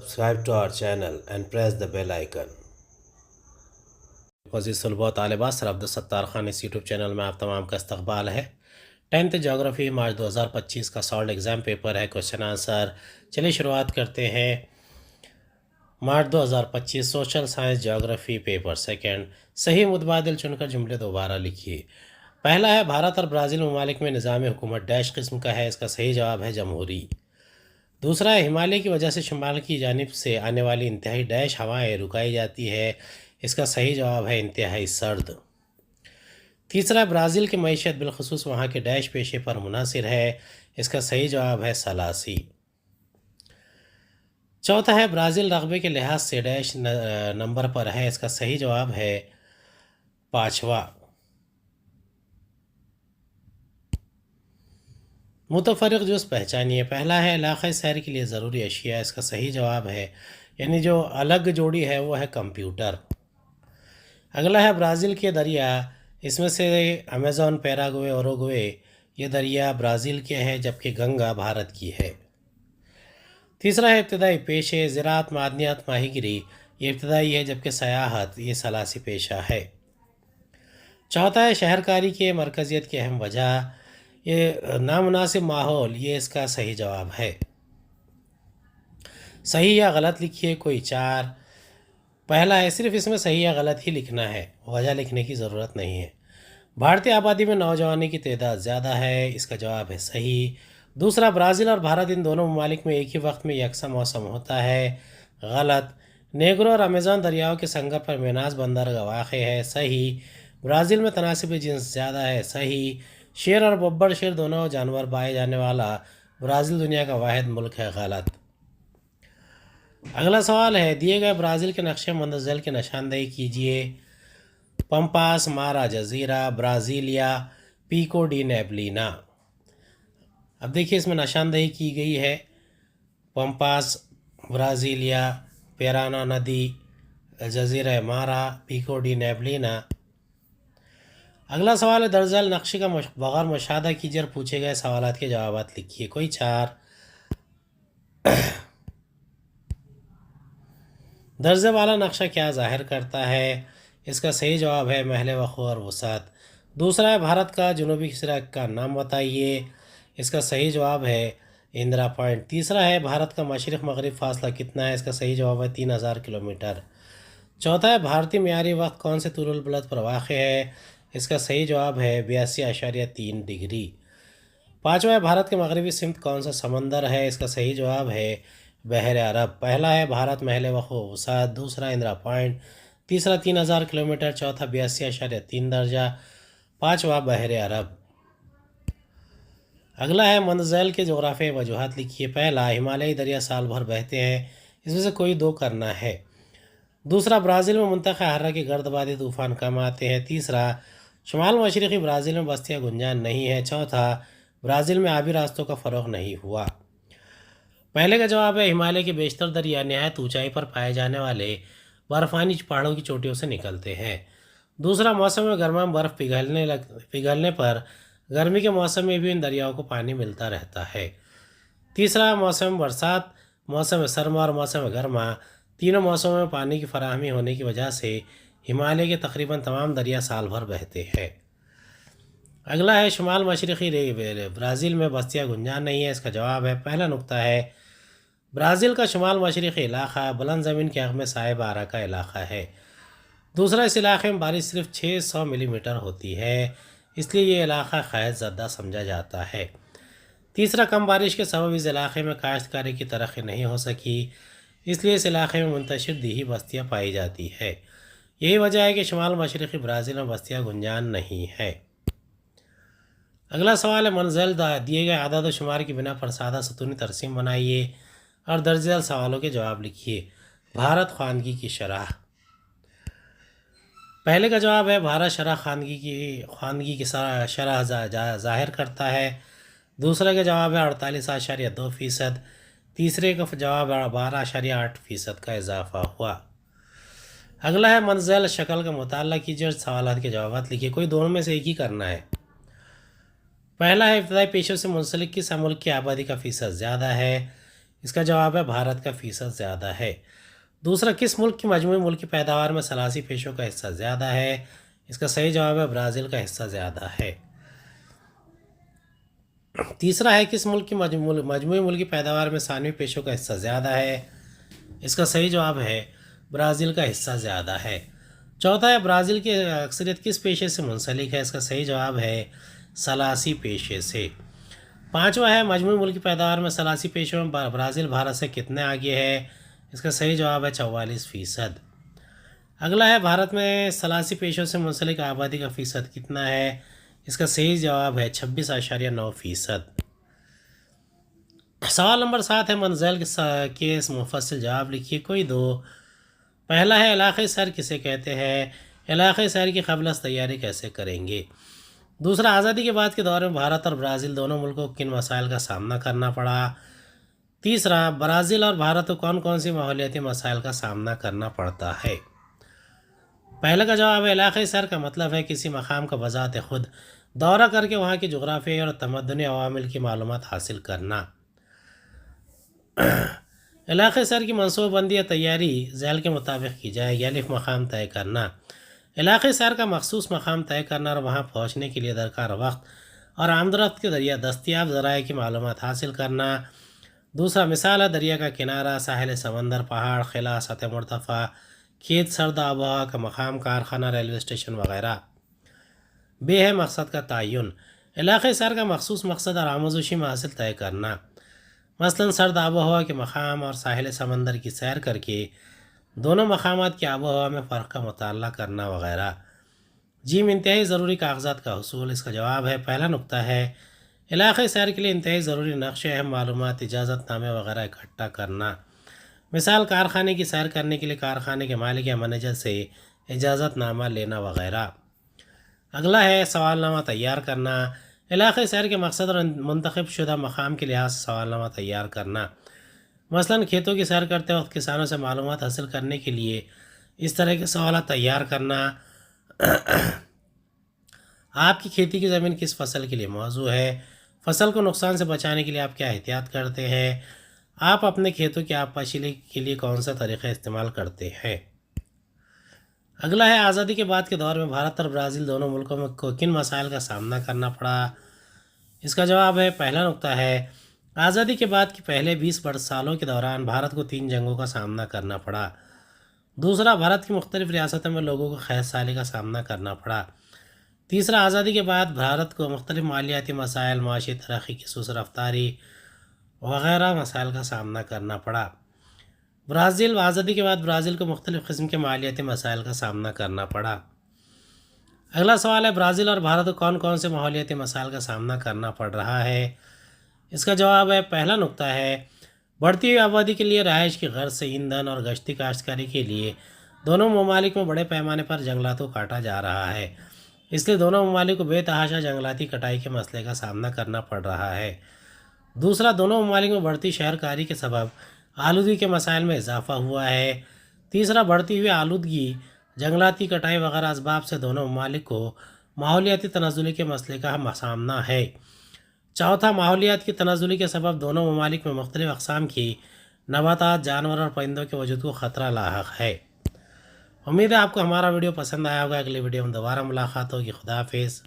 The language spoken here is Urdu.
Subscribe to our channel and press the bell icon. عزیز طلباء و طالبات، سر عبدالستار خان اس یوٹیوب چینل میں آپ تمام کا استقبال ہے۔ 10th جغرافی مارچ 2025 کا سالڈ ایگزام پیپر ہے، کوشچن آنسر۔ چلیے شروعات کرتے ہیں۔ مارچ 2025 سوشل سائنس جغرافی پیپر سیکنڈ۔ صحیح متبادل چن کر جملے دوبارہ لکھیے۔ پہلا ہے بھارت اور برازیل ممالک میں نظام حکومت ڈیش قسم کا ہے، اس کا صحیح جواب ہے جمہوری۔ دوسرا ہے ہمالیہ کی وجہ سے شمال کی جانب سے آنے والی انتہائی ڈیش ہوائیں رکائی جاتی ہے، اس کا صحیح جواب ہے انتہائی سرد۔ تیسرا برازیل کی معیشت بالخصوص وہاں کے ڈیش پیشے پر منحصر ہے، اس کا صحیح جواب ہے سلاسی۔ چوتھا ہے برازیل رقبے کے لحاظ سے ڈیش نمبر پر ہے، اس کا صحیح جواب ہے پانچواں۔ متفرق جز پہچانیے۔ پہلا ہے علاقۂ سیر کے لیے ضروری اشیاء، اس کا صحیح جواب ہے یعنی جو الگ جوڑی ہے وہ ہے کمپیوٹر۔ اگلا ہے برازیل کے دریا، اس میں سے امیزون، پیراگوے، اوروگوے یہ دریا برازیل کے ہیں جبکہ گنگا بھارت کی ہے۔ تیسرا ہے ابتدائی پیشے، زراعت، معدنیات، ماہی گیری یہ ابتدائی ہے جبکہ سیاحت یہ ثلاثی پیشہ ہے۔ چوتھا ہے شہرکاری کے مرکزیت کی اہم وجہ، یہ نامناسب ماحول یہ اس کا صحیح جواب ہے۔ صحیح یا غلط لکھیے کوئی چار۔ پہلا ہے صرف اس میں صحیح یا غلط ہی لکھنا ہے، وجہ لکھنے کی ضرورت نہیں ہے۔ بھارتی آبادی میں نوجوانوں کی تعداد زیادہ ہے، اس کا جواب ہے صحیح۔ دوسرا برازیل اور بھارت ان دونوں ممالک میں ایک ہی وقت میں یکساں موسم ہوتا ہے، غلط۔ نیگرو اور امیزون دریاؤں کے سنگم پر میناس بندرگاہ واقع ہے، صحیح۔ برازیل میں تناسب جنس زیادہ ہے، صحیح۔ شیر اور ببر شیر دونوں جانور پائے جانے والا برازیل دنیا کا واحد ملک ہے، غلط۔ اگلا سوال ہے دیے گئے برازیل کے نقشے مندرجہ کی نشاندہی کیجیے۔ پمپاس، مارا جزیرہ، برازیلیا، پیکو ڈی نیبلینا۔ اب دیکھیے اس میں نشاندہی کی گئی ہے، پمپاس، برازیلیا، پیرانا ندی، جزیرہ مارا، پیکو ڈی نیبلینا۔ اگلا سوال ہے درج ذیل نقشے کا بغور مشاہدہ کیجیے اور پوچھے گئے سوالات کے جوابات لکھیے، کوئی چار۔ درج والا نقشہ کیا ظاہر کرتا ہے؟ اس کا صحیح جواب ہے محل وقوع اور وسعت۔ دوسرا ہے بھارت کا جنوبی حصہ کا نام بتائیے، اس کا صحیح جواب ہے اندرا پوائنٹ۔ تیسرا ہے بھارت کا مشرق مغرب فاصلہ کتنا ہے؟ اس کا صحیح جواب ہے 3000 کلومیٹر۔ چوتھا ہے بھارتی معیاری وقت کون سے طول البلد پر واقع ہے؟ اس کا صحیح جواب ہے 82.3 ڈگری۔ پانچواں ہے بھارت کے مغربی سمت کون سا سمندر ہے؟ اس کا صحیح جواب ہے بحر عرب۔ پہلا ہے بھارت محل وقوع وسعت، دوسرا اندرا پوائنٹ، تیسرا 3000 کلومیٹر، چوتھا 82.3 درجہ، پانچواں بحر عرب۔ اگلا ہے مندرجہ کے جغرافیائی وجوہات لکھیے۔ پہلا ہمالیائی دریا سال بھر بہتے ہیں، اس میں سے کوئی دو کرنا ہے۔ دوسرا برازیل میں منطقہ حرہ کے گرد بادی طوفان کم آتے ہیں۔ تیسرا شمال مشرقی برازیل میں بستیاں گنجان نہیں ہے۔ چوتھا برازیل میں آبی راستوں کا فروغ نہیں ہوا۔ پہلے کا جواب ہے ہمالیہ کے بیشتر دریا نہایت اونچائی پر پائے جانے والے برفانی پہاڑوں کی چوٹیوں سے نکلتے ہیں۔ دوسرا موسم گرما میں برف پگھلنے پر گرمی کے موسم میں بھی ان دریاؤں کو پانی ملتا رہتا ہے۔ تیسرا موسم برسات، موسم سرما اور موسم گرما تینوں موسموں میں پانی کی فراہمی ہونے کی وجہ سے ہمالیہ کے تقریباً تمام دریا سال بھر بہتے ہیں۔ اگلا ہے شمال مشرقی برازیل میں بستیاں گنجان نہیں ہے، اس کا جواب ہے پہلا نقطہ ہے برازیل کا شمال مشرقی علاقہ بلند زمین کے حق میں سائے بارہ کا علاقہ ہے۔ دوسرا اس علاقے میں بارش صرف 600 ملی میٹر ہوتی ہے، اس لیے یہ علاقہ خیز زدہ سمجھا جاتا ہے۔ تیسرا کم بارش کے سبب اس علاقے میں کاشتکاری کی ترقی نہیں ہو سکی، اس لیے اس علاقے میں منتشر دیہی بستیاں پائی جاتی ہے۔ یہی وجہ ہے کہ شمال مشرقی برازیل میں بستیاں گنجان نہیں ہے۔ اگلا سوال ہے منزل دیے گئے اعداد و شمار کی بنا پر سادہ ستونی ترسیم بنائیے اور درج ذیل سوالوں کے جواب لکھیے۔ بھارت خواندگی کی شرح۔ پہلے کا جواب ہے بھارت شرح خواندگی کی شرح ظاہر کرتا ہے۔ دوسرے کا جواب ہے 48.2%۔ تیسرے کا جواب 12.8% کا اضافہ ہوا۔ اگلا ہے منزل شکل کا مطالعہ کیجیے اور سوالات کے جوابات لکھیے، کوئی دونوں میں سے ایک ہی کرنا ہے۔ پہلا ہے ابتدائی پیشوں سے منسلک کس ملک کی آبادی کا فیصد زیادہ ہے؟ اس کا جواب ہے بھارت کا فیصد زیادہ ہے۔ دوسرا، کس ملک کی مجموعی ملکی پیداوار میں ثلاثی پیشوں کا حصہ زیادہ ہے؟ اس کا صحیح جواب ہے برازیل کا حصہ زیادہ ہے۔ تیسرا ہے، کس ملک کی مجموعی ملکی پیداوار میں ثانوی پیشوں کا حصہ زیادہ ہے؟ اس کا صحیح جواب ہے برازیل کا حصہ زیادہ ہے۔ چوتھا ہے، برازیل کی اکثریت کس پیشے سے منسلک ہے؟ اس کا صحیح جواب ہے ثلاثی پیشے سے۔ پانچواں ہے، مجموعی ملکی پیداوار میں ثلاثی پیشوں میں برازیل بھارت سے کتنے آگے ہے؟ اس کا صحیح جواب ہے 44%۔ اگلا ہے، بھارت میں ثلاثی پیشوں سے منسلک آبادی کا فیصد کتنا ہے؟ اس کا صحیح جواب ہے 26.9%۔ سوال نمبر 7 ہے، منزل کے مفصل جواب لکھیے، کوئی دو۔ پہلا ہے، علاقائی سیر کسے کہتے ہیں؟ علاقائی سیر کی قبل از تیاری کیسے کریں گے؟ دوسرا، آزادی کے بعد کے دور میں بھارت اور برازیل دونوں ملکوں کو کن مسائل کا سامنا کرنا پڑا؟ تیسرا، برازیل اور بھارت کو کون کون سی ماحولیاتی مسائل کا سامنا کرنا پڑتا ہے؟ پہلا کا جواب ہے، علاقائی سیر کا مطلب ہے کسی مقام کا بذات خود دورہ کر کے وہاں کی جغرافیائی اور تمدنی عوامل کی معلومات حاصل کرنا۔ علاقائی سیر کی منصوبہ بندی یا تیاری ذیل کے مطابق کی جائے گی۔ الف، مقام طے کرنا۔ علاقائی سیر کا مخصوص مقام طے کرنا اور وہاں پہنچنے کے لیے درکار وقت اور آمد و رفت کے ذریعہ دستیاب ذرائع کی معلومات حاصل کرنا۔ دوسرا، مثال ہے دریا کا کنارہ، ساحل سمندر، پہاڑ، قلعہ، سطح مرتفع، کھیت، سرد آب و ہوا کا مقام، کارخانہ، ریلوے اسٹیشن وغیرہ۔ بے ہے، مقصد کا تعین۔ علاقائی سیر کا مخصوص مقصد اور آموزشی محاصل طے کرنا، مثلاً سرد آب و ہوا کے مقام اور ساحل سمندر کی سیر کر کے دونوں مقامات کی آب و ہوا میں فرق کا مطالعہ کرنا وغیرہ۔ جیم، انتہائی ضروری کاغذات کا حصول۔ اس کا جواب ہے، پہلا نقطہ ہے، علاقائی سیر کے لیے انتہائی ضروری نقشے، اہم معلومات، اجازت نامے وغیرہ اکٹھا کرنا۔ مثال، کارخانے کی سیر کرنے کے لیے کارخانے کے مالک یا مینیجر سے اجازت نامہ لینا وغیرہ۔ اگلا ہے، سوال نامہ تیار کرنا۔ علاقائی سیر کے مقصد اور منتخب شدہ مقام کے لحاظ سے سوال نامہ تیار کرنا، مثلاً کھیتوں کی سیر کرتے وقت کسانوں سے معلومات حاصل کرنے کے لیے اس طرح کے سوالات تیار کرنا۔ آپ کی کھیتی کی زمین کس فصل کے لیے موزوں ہے؟ فصل کو نقصان سے بچانے کے لیے آپ کیا احتیاط کرتے ہیں؟ آپ اپنے کھیتوں کی آب پاشی کے لیے کون سا طریقہ استعمال کرتے ہیں؟ اگلا ہے، آزادی کے بعد کے دور میں بھارت اور برازیل دونوں ملکوں میں کن مسائل کا سامنا کرنا پڑا؟ اس کا جواب ہے، پہلا نقطہ ہے، آزادی کے بعد کے پہلے 20 سالوں کے دوران بھارت کو 3 جنگوں کا سامنا کرنا پڑا۔ دوسرا، بھارت کی مختلف ریاستوں میں لوگوں کو قحط سالی کا سامنا کرنا پڑا۔ تیسرا، آزادی کے بعد بھارت کو مختلف مالیاتی مسائل، معاشی ترقی کی سست رفتاری وغیرہ مسائل کا سامنا کرنا پڑا۔ آزادی کے بعد برازیل کو مختلف قسم کے مالیاتی مسائل کا سامنا کرنا پڑا۔ اگلا سوال ہے، برازیل اور بھارت کو کون کون سے ماحولیاتی مسائل کا سامنا کرنا پڑ رہا ہے؟ اس کا جواب ہے، پہلا نقطہ ہے، بڑھتی ہوئی آبادی کے لیے رہائش کی غرض سے ایندھن اور گشتی کاشتکاری کے لیے دونوں ممالک میں بڑے پیمانے پر جنگلات کو کاٹا جا رہا ہے، اس لیے دونوں ممالک کو بے تحاشا جنگلاتی کٹائی کے مسئلے کا سامنا کرنا پڑ رہا ہے۔ دوسرا، دونوں ممالک میں بڑھتی شہر کاری کے سبب آلودگی کے مسائل میں اضافہ ہوا ہے۔ تیسرا، بڑھتی ہوئی آلودگی، جنگلاتی کٹائی وغیرہ اسباب سے دونوں ممالک کو ماحولیاتی تنزلی کے مسئلے کا سامنا ہے۔ چوتھا، ماحولیات کی تنزلی کے سبب دونوں ممالک میں مختلف اقسام کی نباتات، جانور اور پرندوں کے وجود کو خطرہ لاحق ہے۔ امید ہے آپ کو ہمارا ویڈیو پسند آیا ہوگا۔ اگلی ویڈیو میں دوبارہ ملاقات ہوگی۔ خدا حافظ۔